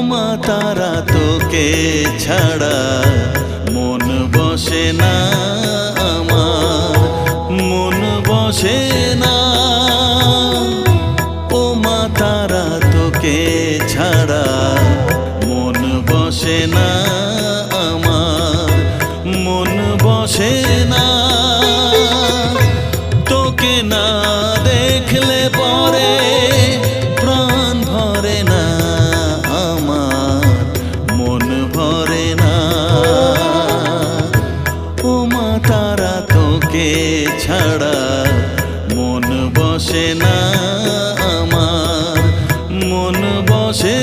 মা তারা তোকে ছাড়া মন বসে না আমার, মন বসে না। ও মা তারা তোকে ছাড়া মন বসে না আমার, মন বসে না। তোকে না দেখলে পরে প্রাণ ভরে না আমার, মন ভরে না। ও মা তারা তোকে ছাড়া মন বসে না আমার, মন বসে